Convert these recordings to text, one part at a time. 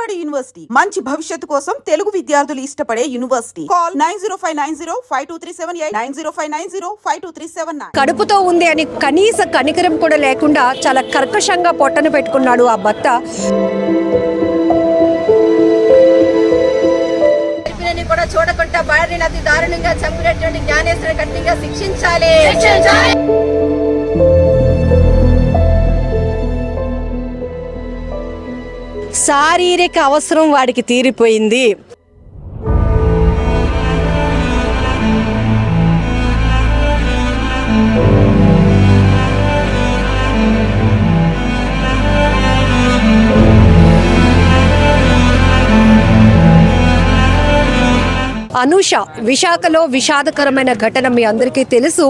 Vijayawada university మంచి భవిష్యత్తు కోసం తెలుగు విద్యార్థులు ఇష్టపడే యూనివర్సిటీ. కాల్ 9059052378 9059052379. కడుపుతో ఉంది అని కనీస కనికరం కూడా లేకుండా చాలా కర్కశంగా పొట్టను పెట్టుకున్నాడు ఆ భర్త. కూడా చూడకుండా భార్యని అతి దారుణంగా చంపినటువంటి జ్ఞానేశ్వరుని కఠినంగా శిక్షించాలి. శారీరక అవసరం వాడికి తీరిపోయింది. అనూష విశాఖలో విషాదకరమైన ఘటన మీ అందరికీ తెలుసు.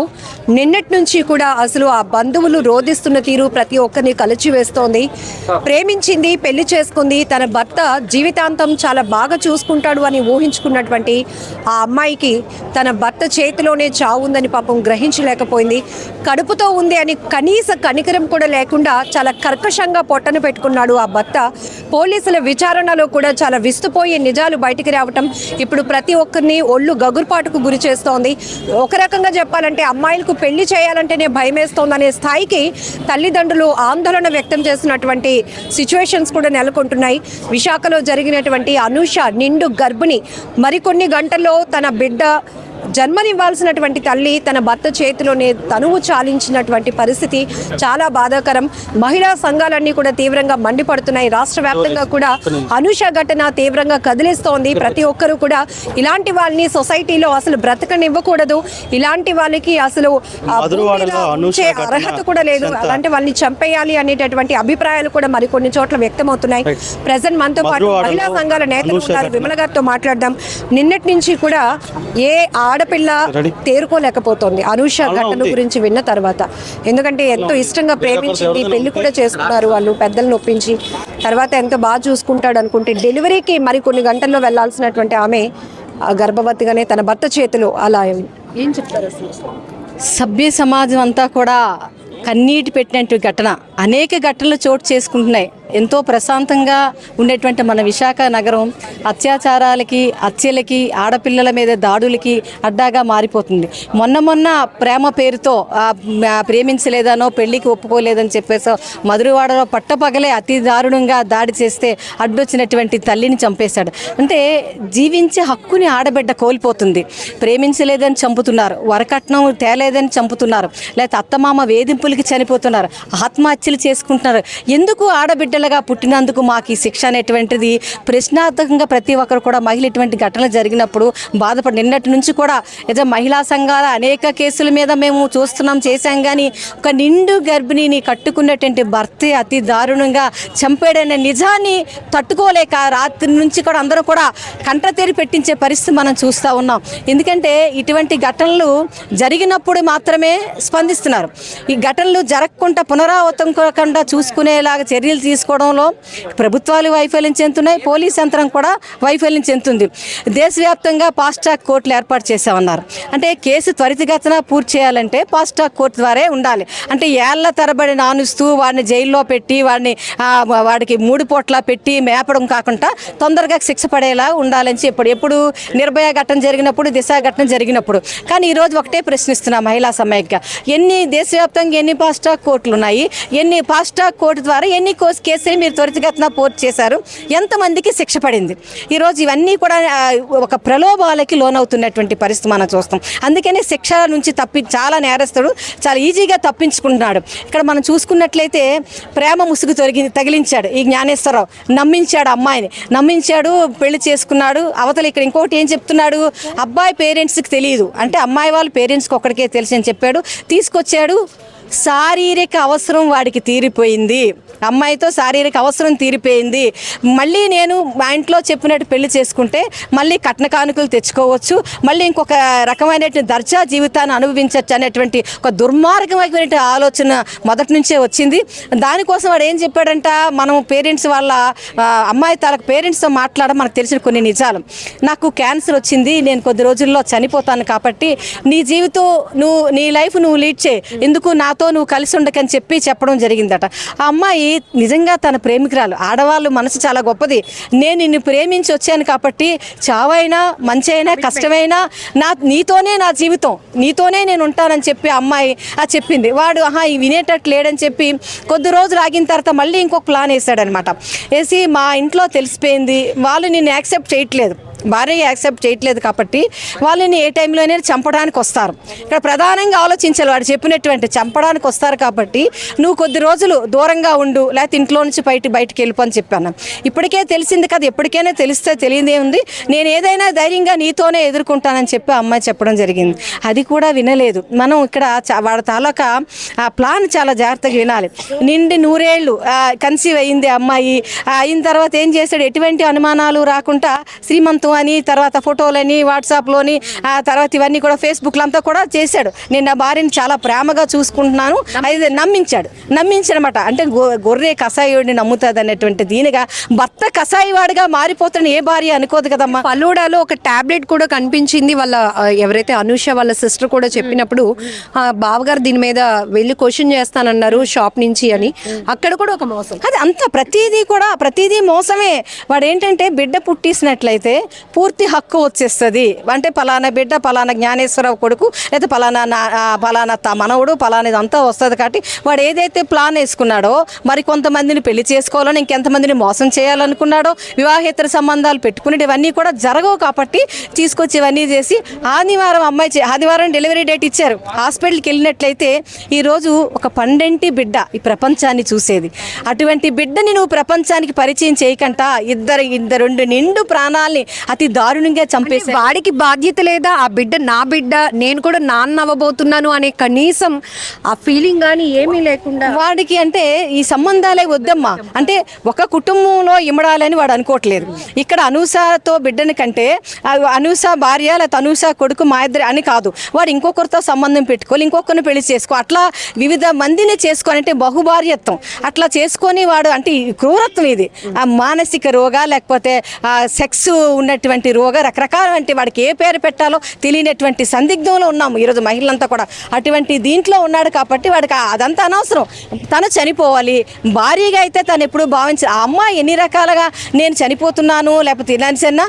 నిన్నటి నుంచి కూడా అసలు ఆ బంధువులు రోధిస్తున్న తీరు ప్రతి ఒక్కరిని కలిచివేస్తోంది. ప్రేమించింది, పెళ్లి చేసుకుంది, తన భర్త జీవితాంతం చాలా బాగా చూసుకుంటాడు అని ఊహించుకున్నటువంటి ఆ అమ్మాయికి తన భర్త చేతిలోనే చావుందని పాపం గ్రహించలేకపోయింది. కడుపుతో ఉంది అని కనీస కనికరం కూడా లేకుండా చాలా కర్కశంగా పొట్టను పెట్టుకున్నాడు ఆ భర్త. పోలీసుల విచారణలో కూడా చాలా విస్తుపోయే నిజాలు బయటికి రావటం ఇప్పుడు ప్రతి ఒక్కరిని ఒళ్ళు గగుర్పాటుకు గురి చేస్తోంది. ఒక రకంగా చెప్పాలంటే అమ్మాయిలకు పెళ్లి చేయాలంటేనే భయమేస్తోందనే స్థాయికి తల్లిదండ్రులు ఆందోళన వ్యక్తం చేసినటువంటి సిచ్యువేషన్స్ కూడా నెలకొంటున్నాయి. విశాఖలో జరిగినటువంటి అనూష నిండు గర్భిణి, మరికొన్ని గంటల్లో తన బిడ్డ జన్మనివ్వాల్సినటువంటి తల్లి తన భర్త చేతిలోనే తనువు చాలించినటువంటి పరిస్థితి చాలా బాధాకరం. మహిళా సంఘాలన్నీ కూడా తీవ్రంగా మండిపడుతున్నాయి. రాష్ట్ర వ్యాప్తంగా కూడా అనూష ఘటన తీవ్రంగా కదిలిస్తోంది. ప్రతి ఒక్కరూ కూడా ఇలాంటి వాళ్ళని సొసైటీలో అసలు బ్రతకనివ్వకూడదు, ఇలాంటి వాళ్ళకి అసలు అర్హత కూడా లేదు, అలాంటి వాళ్ళని చంపేయాలి అనేటటువంటి అభిప్రాయాలు కూడా మరికొన్ని చోట్ల వ్యక్తమవుతున్నాయి. ప్రజెంట్ మనతో పాటు మహిళా సంఘాల నేతలు ఉన్నారు. విమల గారితో మాట్లాడదాం. నిన్నటి నుంచి కూడా ఏ ఆడపిల్ల తేరుకోలేకపోతుంది అనూష ఘటన గురించి విన్న తర్వాత. ఎందుకంటే ఎంతో ఇష్టంగా ప్రేమించింది, పెళ్లి కూడా చేసుకున్నారు వాళ్ళు పెద్దలను ఒప్పించి. తర్వాత ఎంతో బాగా చూసుకుంటాడు అనుకుంటే డెలివరీకి మరి కొన్ని గంటల్లో వెళ్లాల్సినటువంటి ఆమె గర్భవతిగానే తన భర్త చేతిలో అలా. ఏం చెప్తారు అసలు? సభ్య సమాజం అంతా కూడా కన్నీటి పెట్టినట్టు ఘటన అనేక ఘటనలు చోటు చేసుకుంటున్నాయి. ఎంతో ప్రశాంతంగా ఉండేటువంటి మన విశాఖ నగరం అత్యాచారాలకి, హత్యలకి, ఆడపిల్లల మీద దాడులకి అడ్డాగా మారిపోతుంది. మొన్న ప్రేమ పేరుతో ప్రేమించలేదనో పెళ్లికి ఒప్పుకోలేదని చెప్పేసో మధురవాడలో పట్టపగలే అతి దారుణంగా దాడి చేస్తే అడ్డొచ్చినటువంటి తల్లిని చంపేశాడు. అంటే జీవించే హక్కుని ఆడబిడ్డ కోల్పోతుంది. ప్రేమించలేదని చంపుతున్నారు, వరకట్నం తేలేదని చంపుతున్నారు, లేకపోతే అత్తమామ వేధింపులకి చనిపోతున్నారు, ఆత్మహత్యలు చేసుకుంటున్నారు. ఎందుకు ఆడబిడ్డలుగా పుట్టినందుకు మాకు ఈ శిక్ష అనేటువంటిది ప్రశ్నార్థకంగా ప్రతి ఒక్కరు కూడా మహిళ ఇటువంటి ఘటనలు జరిగినప్పుడు బాధపడి నిన్నటి నుంచి కూడా ఏదో మహిళా సంఘాల అనేక కేసుల మీద మేము చేశాం. కానీ ఒక నిండు గర్భిణిని కట్టుకున్నటువంటి భర్తే అతి దారుణంగా చంపాడనే నిజాన్ని తట్టుకోలేక రాత్రి నుంచి కూడా అందరూ కూడా కంటతేరి పెట్టించే పరిస్థితి మనం చూస్తూ ఉన్నాం. ఎందుకంటే ఇటువంటి ఘటనలు జరిగినప్పుడు మాత్రమే స్పందిస్తున్నారు. ఈ ఘటనలు జరగకుండా పునరావృతం కాకుండా చూసుకునేలాగా చర్యలు తీసుకోవడంలో ప్రభుత్వాలు వైఫల్యం చెందుతున్నాయి, పోలీస్ యంత్రం కూడా వైఫల్యం చెందుతుంది. దేశవ్యాప్తంగా ఫాస్ట్ ట్రాక్ కోర్టులు ఏర్పాటు చేసామన్నారు. అంటే కేసు త్వరితగతిన పూర్తి చేయాలంటే ఫాస్ట్ ట్రాక్ కోర్టు ద్వారా ఉండాలి. అంటే ఏళ్ల తరబడి నానుస్తూ వాడిని జైల్లో పెట్టి వాడికి 3 పూట్ల పెట్టి మేపడం కాకుండా తొందరగా శిక్ష పడేలా ఉండాలని చెప్పాడు. ఎప్పుడు నిర్భయ ఘటన జరిగినప్పుడు, దిశ ఘటన జరిగినప్పుడు. కానీ ఈరోజు ఒకటే ప్రశ్నిస్తున్నా మహిళా సమైక్య, దేశవ్యాప్తంగా ఎన్ని ఫాస్ట్ ట్రాక్ కోర్టులు ఉన్నాయి, ఎన్ని ఫాస్ట్ ట్రాక్ కోర్టు ద్వారా ఎన్ని కేసులు మీరు త్వరితగతిన పూర్తి చేశారు, ఎంతమందికి శిక్ష పడింది? ఈరోజు ఇవన్నీ కూడా ఒక ప్రలోభాలకి లోనవుతున్నటువంటి పరిస్థితి మనం చూస్తాం. అందుకనే శిక్ష నుంచి చాలా నేరస్తుడు చాలా ఈజీగా తప్పించుకుంటున్నాడు. ఇక్కడ మనం చూసుకున్నట్లయితే ప్రేమ ముసుగు తగిలించాడు ఈ జ్ఞానేశ్వరరావు. నమ్మించాడు, అమ్మాయిని నమ్మించాడు, పెళ్లి చేసుకున్నాడు. అవతల ఇక్కడ ఇంకోటి ఏం చెప్తున్నాడు, అబ్బాయి పేరెంట్స్కి తెలియదు అంటే అమ్మాయి వాళ్ళ పేరెంట్స్కి ఒక్కడికే తెలిసి అని చెప్పాడు. తీసుకొచ్చాడు. శారీరక అవసరం వాడికి తీరిపోయింది, అమ్మాయితో శారీరక అవసరం తీరిపోయింది. మళ్ళీ నేను మా ఇంట్లో చెప్పినట్టు పెళ్లి చేసుకుంటే మళ్ళీ కట్న కానుకలు తెచ్చుకోవచ్చు, మళ్ళీ ఇంకొక రకమైనటువంటి దర్జా జీవితాన్ని అనుభవించవచ్చు అనేటువంటి ఒక దుర్మార్గమైనటువంటి ఆలోచన మొదటి నుంచే వచ్చింది. దానికోసం వాడు ఏం చెప్పాడంట, మనం పేరెంట్స్ వాళ్ళ అమ్మాయి తనకు పేరెంట్స్తో మనకు తెలిసిన కొన్ని నిజాలు. నాకు క్యాన్సర్ వచ్చింది, నేను కొద్ది రోజుల్లో చనిపోతాను, కాబట్టి నీ జీవితం నీ లైఫ్ నువ్వు లీడ్ చేయి, ఎందుకు నా నాతో నువ్వు కలిసి ఉండకని చెప్పడం జరిగిందట. ఆ అమ్మాయి నిజంగా తన ప్రేమికురాలు. ఆడవాళ్ళు మనసు చాలా గొప్పది. నేను నిన్ను ప్రేమించి వచ్చాను కాబట్టి చావైనా మంచి అయినా కష్టమైనా నీతోనే నా జీవితం, నీతోనే నేను ఉంటానని చెప్పి అమ్మాయి చెప్పింది. వాడు వినేటట్టు లేడని చెప్పి కొద్ది రోజులు ఆగిన తర్వాత మళ్ళీ ఇంకొక ప్లాన్ వేసాడనమాట. వేసి మా ఇంట్లో తెలిసిపోయింది, వాళ్ళు నిన్ను యాక్సెప్ట్ చేయట్లేదు, భార్య యాక్సెప్ట్ చేయట్లేదు కాబట్టి వాళ్ళని ఏ టైంలోనే చంపడానికి వస్తారు. ఇక్కడ ప్రధానంగా ఆలోచించాలి, వాడు చెప్పినటువంటి చంపడానికి వస్తారు కాబట్టి నువ్వు కొద్ది రోజులు దూరంగా ఉండు, లేకపోతే ఇంట్లో నుంచి బయటికి వెళ్ళిపో అని చెప్పాను. ఇప్పటికే తెలిసింది కదా, ఎప్పటికైనా తెలిస్తే తెలియదే ఉంది, నేను ఏదైనా ధైర్యంగా నీతోనే ఎదుర్కొంటానని చెప్పి అమ్మాయి చెప్పడం జరిగింది. అది కూడా వినలేదు. మనం ఇక్కడ వాడి తాలూకా ప్లాన్ చాలా జాగ్రత్తగా వినాలి. నిండి 100 ఏళ్ళు కన్సీవ్ అయింది అమ్మాయి. అయిన తర్వాత ఏం చేశాడు, ఎటువంటి అనుమానాలు రాకుండా శ్రీమంతం అని, తర్వాత ఫోటోలని వాట్సాప్లోని, తర్వాత ఇవన్నీ కూడా ఫేస్బుక్లో అంతా కూడా చేశాడు. నేను నా భార్యని చాలా ప్రేమగా చూసుకుంటున్నాను అది నమ్మించనమాట. అంటే గొర్రె కషాయుడిని నమ్ముతుంది అన్నటువంటి దీనిగా భర్త కషాయివాడిగా మారిపోతాడని ఏ భార్య అనుకోదు కదమ్మా. ఫలూడాలో ఒక టాబ్లెట్ కూడా కనిపించింది. వాళ్ళ ఎవరైతే అనూష వాళ్ళ సిస్టర్ కూడా చెప్పినప్పుడు బావగారు దీని మీద వెళ్ళి క్వశ్చన్ చేస్తానన్నారు షాప్ నుంచి అని. అక్కడ కూడా ఒక మోసం. అది అంత ప్రతిదీ మోసమే. వాడు ఏంటంటే బిడ్డ పుట్టిసినట్లయితే పూర్తి హక్కు వచ్చేస్తుంది. అంటే పలానా బిడ్డ పలానా జ్ఞానేశ్వరరావు కొడుకు, లేదా పలానా మనవడు పలానాది అంతా వస్తుంది. కాబట్టి వాడు ఏదైతే ప్లాన్ వేసుకున్నాడో, మరి కొంతమందిని పెళ్లి చేసుకోవాలని, ఇంకెంతమందిని మోసం చేయాలనుకున్నాడో, వివాహేతర సంబంధాలు పెట్టుకుని ఇవన్నీ కూడా జరగవు కాబట్టి తీసుకొచ్చి ఇవన్నీ చేసి ఆదివారం డెలివరీ డేట్ ఇచ్చారు. హాస్పిటల్కి వెళ్ళినట్లయితే ఈరోజు ఒక 12 బిడ్డ ఈ ప్రపంచాన్ని చూసేది. అటువంటి బిడ్డని నువ్వు ప్రపంచానికి పరిచయం చేయకుండా రెండు నిండు ప్రాణాలని అతి దారుణంగా చంపేసి, వాడికి బాధ్యత లేదా? ఆ బిడ్డ నా బిడ్డ, నేను కూడా నాన్న అవ్వబోతున్నాను అనే కనీసం ఆ ఫీలింగ్ కానీ ఏమీ లేకుండా వాడికి అంటే ఈ సంబంధాలే వద్దమ్మా. అంటే ఒక కుటుంబంలో ఇమడాలని వాడు అనుకోవట్లేదు. ఇక్కడ అనూషతో బిడ్డని కంటే అనూష భార్య లేకపోతే అనూష కొడుకు మా ఇద్దరు అని కాదు, వాడు ఇంకొకరితో సంబంధం పెట్టుకోవాలి, ఇంకొకరిని పెళ్లి చేసుకో, అట్లా వివిధ మందిని చేసుకొని, అంటే బహుభార్యత్వం అట్లా చేసుకొని వాడు అంటే క్రూరత్వం ఇది. మానసిక రోగా లేకపోతే సెక్స్ ఉన్నటువంటి రోగ రకరకాల వాడికి ఏ పేరు పెట్టాలో తెలియనటువంటి సందిగ్ధంలో ఉన్నాము ఈరోజు మహిళలంతా కూడా. అటువంటి దీంట్లో ఉన్నాడు కాబట్టి వాడికి అదంతా అనవసరం. తను చనిపోవాలి. భార్యగా అయితే తను ఎప్పుడు భావించాలి. ఆ అమ్మాయి ఎన్ని రకాలుగా నేను చనిపోతున్నాను లేకపోతే ఇలాంటిన్నా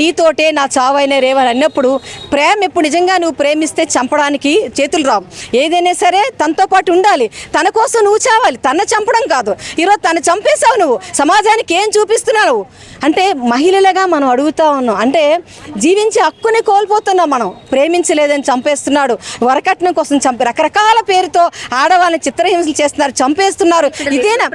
నీతోటే నా చావైనా రేవని అన్నప్పుడు ప్రేమ ఎప్పుడు నిజంగా నువ్వు ప్రేమిస్తే చంపడానికి చేతులు రావు. ఏదైనా సరే తనతో పాటు ఉండాలి. తన కోసం నువ్వు చావాలి, తన చంపడం కాదు. ఈరోజు తను చంపేశావు, నువ్వు సమాజానికి ఏం చూపిస్తున్నావు అంటే మహిళలుగా మనం అడుగుతా ఉన్నాం. అంటే జీవించే హక్కుని కోల్పోతున్నాం మనం. ప్రేమించలేదని చంపేస్తున్నాడు, వరకట్నం కోసం రకరకాల పేరుతో ఆడవాళ్ళని చిత్రహింసలు చేస్తున్నారు, చంపేస్తున్నారు. ఇదేనా?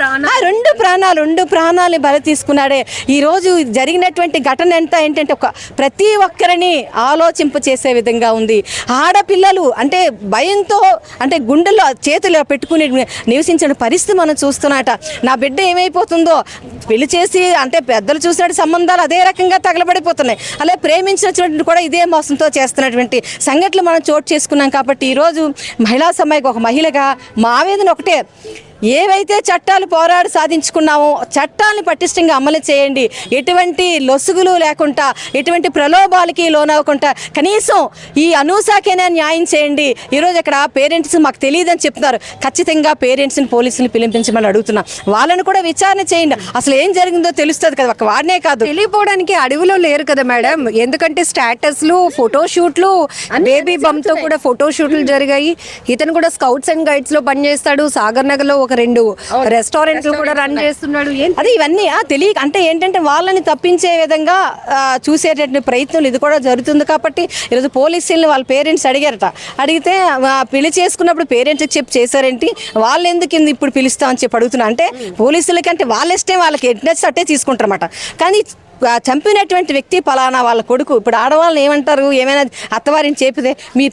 రెండు ప్రాణాలని బలి తీసుకున్నాడే. ఈరోజు జరిగినటువంటి ఘటన ఏంటంటే ప్రతి ఒక్కరిని ఆలోచింప చేసే విధంగా ఉంది. ఆడపిల్లలు అంటే భయంతో అంటే గుండెల్లో చేతులు పెట్టుకుని నివసించిన పరిస్థితి మనం చూస్తున్నట. నా బిడ్డ ఏమైపోతుందో పెళ్లి చేసి అంటే పెద్దలు చూసినట్టు సంబంధాలు అదే రకంగా తగలబడిపోతున్నాయి. అలాగే ప్రేమించినటువంటి కూడా ఇదే మోసంతో చేస్తున్నటువంటి సంఘటనలు మనం చోటు చేసుకున్నాం. కాబట్టి ఈరోజు మహిళా సమాజం ఒక మహిళగా మా ఆవేదన ఒకటే, ఏవైతే చట్టాలు పోరాడి సాధించుకున్నామో చట్టాలను పటిష్టంగా అమలు చేయండి. ఎటువంటి లొసుగులు లేకుండా, ఎటువంటి ప్రలోభాలకి లోనవ్వకుండా కనీసం ఈ అనూషకైనా న్యాయం చేయండి. ఈరోజు ఇక్కడ పేరెంట్స్ మాకు తెలియదని చెప్తున్నారు. ఖచ్చితంగా పేరెంట్స్ని పోలీసులు పిలిపించమని అడుగుతున్నా. వాళ్ళని కూడా విచారణ చేయండి. అసలు ఏం జరిగిందో తెలుస్తుంది కదా. ఒక వాడినే కాదు, తెలియపోవడానికి అడవిలో లేరు కదా మేడం. ఎందుకంటే స్టాటస్లు, ఫోటోషూట్లు, బేబీ బంప్తో కూడా ఫోటోషూట్లు జరిగాయి. ఇతను కూడా స్కౌట్స్ అండ్ గైడ్స్ లో పనిచేస్తాడు. సాగర్ నగర్ లో ఒక 2 రెస్టారెంట్లు కూడా రన్ చేస్తున్నాడు. అది ఇవన్నీ తెలియక అంటే ఏంటంటే వాళ్ళని తప్పించే విధంగా చూసేటటువంటి ప్రయత్నం ఇది కూడా జరుగుతుంది. కాబట్టి ఈరోజు పోలీసుల్ని వాళ్ళ పేరెంట్స్ అడిగితే పెళ్లి చేసుకున్నప్పుడు పేరెంట్స్కి చెప్పి చేశారేంటి, వాళ్ళు ఎందుకు ఇప్పుడు పిలుస్తామని చెప్పి అడుగుతున్నా. అంటే పోలీసులకంటే వాళ్ళ ఇష్టం, వాళ్ళకి ఎట్నెస్ అట్టే తీసుకుంటారన్నమాట. కానీ చంపినటువంటి వ్యక్తి పలానా వాళ్ళ కొడుకు. ఇప్పుడు ఆడవాళ్ళని ఏమంటారు, ఏమైనా అత్తవారిని చెప్పితే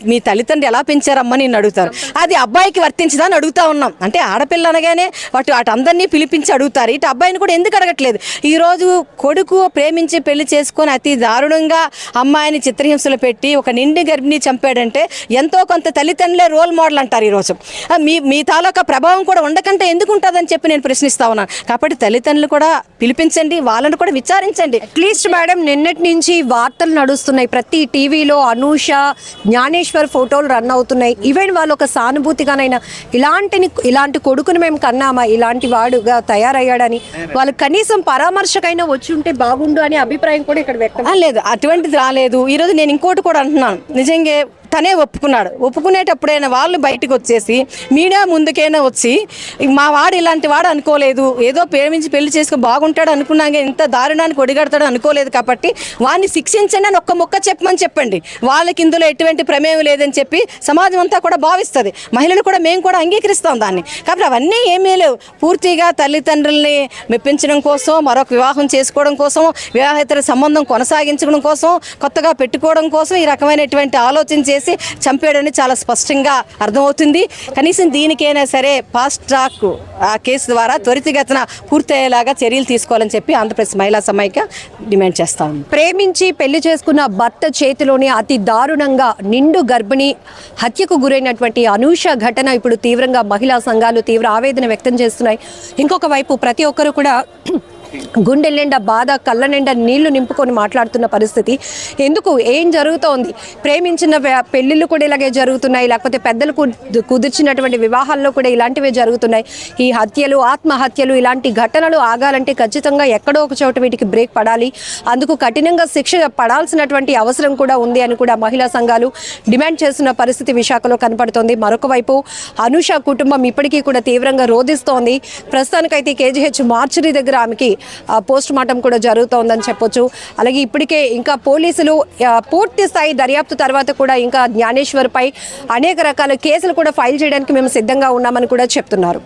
మీ తల్లిదండ్రులు ఎలా పెంచారమ్మని నేను అడుగుతారు. అది అబ్బాయికి వర్తించదా అని అడుగుతా ఉన్నాం. అంటే ఆడపిల్ల అనగానే వాటి అందరినీ పిలిపించి అడుగుతారు. ఇటు అబ్బాయిని కూడా ఎందుకు అడగట్లేదు? ఈరోజు కొడుకు ప్రేమించి పెళ్లి చేసుకొని అతి దారుణంగా అమ్మాయిని చిత్రహింసలు పెట్టి ఒక నిండి గర్భిణి చంపాడంటే ఎంతో కొంత తల్లిదండ్రులే రోల్ మోడల్ అంటారు. ఈరోజు మీ తాలూకా ప్రభావం కూడా ఉండకంటే ఎందుకు ఉంటుందని చెప్పి నేను ప్రశ్నిస్తా ఉన్నాను. కాబట్టి తల్లిదండ్రులు కూడా పిలిపించండి, వాళ్ళని కూడా విచారించండి. అట్లీస్ట్ మేడం నిన్నటి నుంచి వార్తలు నడుస్తున్నాయి, ప్రతి టీవీలో అనూష జ్ఞానేశ్వర్ ఫోటోలు రన్ అవుతున్నాయి. ఈవెన్ వాళ్ళు ఒక సానుభూతిగానైనా ఇలాంటి కొడుకుని మేము కన్నామా, ఇలాంటి వాడుగా తయారయ్యాడని వాళ్ళు కనీసం పరామర్శకైనా వచ్చి ఉంటే బాగుండు అనే అభిప్రాయం కూడా ఇక్కడ వ్యక్తం. లేదు, అటువంటిది రాలేదు. ఈరోజు నేను ఇంకోటి కూడా అంటున్నాను, నిజంగా తనే ఒప్పుకున్నాడు. ఒప్పుకునేటప్పుడైనా వాళ్ళు బయటకు వచ్చేసి మీడియా ముందుకైనా వచ్చి మా వాడు ఇలాంటి వాడు అనుకోలేదు, ఏదో ప్రేమించి పెళ్లి చేసుకుని బాగుంటాడు అనుకున్నాక ఇంత దారుణానికి ఒడిగడతాడు అనుకోలేదు, కాబట్టి వాడిని శిక్షించండి అని ఒక్క మొక్క చెప్పమని చెప్పండి. వాళ్ళకి ఇందులో ఎటువంటి ప్రమేయం లేదని చెప్పి సమాజం అంతా కూడా భావిస్తుంది, మహిళలు కూడా మేము కూడా అంగీకరిస్తాం దాన్ని. కాబట్టి అవన్నీ ఏమీ లేవు. పూర్తిగా తల్లిదండ్రుల్ని మెప్పించడం కోసం, మరొక వివాహం చేసుకోవడం కోసం, వివాహేతర సంబంధం కొనసాగించడం కోసం, కొత్తగా పెట్టుకోవడం కోసం ఈ రకమైనటువంటి ఆలోచన చేసి చంపాడని చాలా స్పష్టంగా అర్థమవుతుంది. కనీసం దీనికైనా సరే ఫాస్ట్ ట్రాక్ కేసు ద్వారా త్వరితగతిన పూర్తయ్యేలాగా చర్యలు తీసుకోవాలని చెప్పి ఆంధ్రప్రదేశ్ మహిళా సమైక్య డిమాండ్ చేస్తా ఉంది. ప్రేమించి పెళ్లి చేసుకున్న భర్త చేతిలోనే అతి దారుణంగా నిండు గర్భిణి హత్యకు గురైనటువంటి అనూష ఘటన ఇప్పుడు తీవ్రంగా మహిళా సంఘాలు తీవ్ర ఆవేదన వ్యక్తం చేస్తున్నాయి. ఇంకొక వైపు ప్రతి ఒక్కరు కూడా గుండె నిండా బాధ, కళ్ళ నిండా నీళ్లు నింపుకొని మాట్లాడుతున్న పరిస్థితి. ఎందుకు, ఏం జరుగుతోంది? ప్రేమించిన పెళ్లిళ్ళు కూడా ఇలాగే జరుగుతున్నాయి, లేకపోతే పెద్దలు కుదిర్చినటువంటి వివాహాల్లో కూడా ఇలాంటివే జరుగుతున్నాయి. ఈ హత్యలు, ఆత్మహత్యలు, ఇలాంటి ఘటనలు ఆగాలంటే ఖచ్చితంగా ఎక్కడో ఒక చోట వీటికి బ్రేక్ పడాలి. అందుకు కఠినంగా శిక్ష పడాల్సినటువంటి అవసరం కూడా ఉంది అని కూడా మహిళా సంఘాలు డిమాండ్ చేస్తున్న పరిస్థితి విశాఖలో కనపడుతోంది. మరొక వైపు అనూష కుటుంబం ఇప్పటికీ కూడా తీవ్రంగా రోధిస్తోంది. ప్రస్తుతానికైతే కేజీహెచ్ మార్చరీ దగ్గర ఆమెకి పోస్ట్ మార్టం కూడా జరుగుతోందని చెప్పొచ్చు. అలాగే ఇప్పటికే ఇంకా పోలీసులు పూర్తి స్థాయి దర్యాప్తు తర్వాత కూడా ఇంకా జ్ఞానేశ్వర్ పై అనేక రకాల కేసులు కూడా ఫైల్ చేయడానికి మేము సిద్ధంగా ఉన్నామని కూడా చెప్తున్నారు.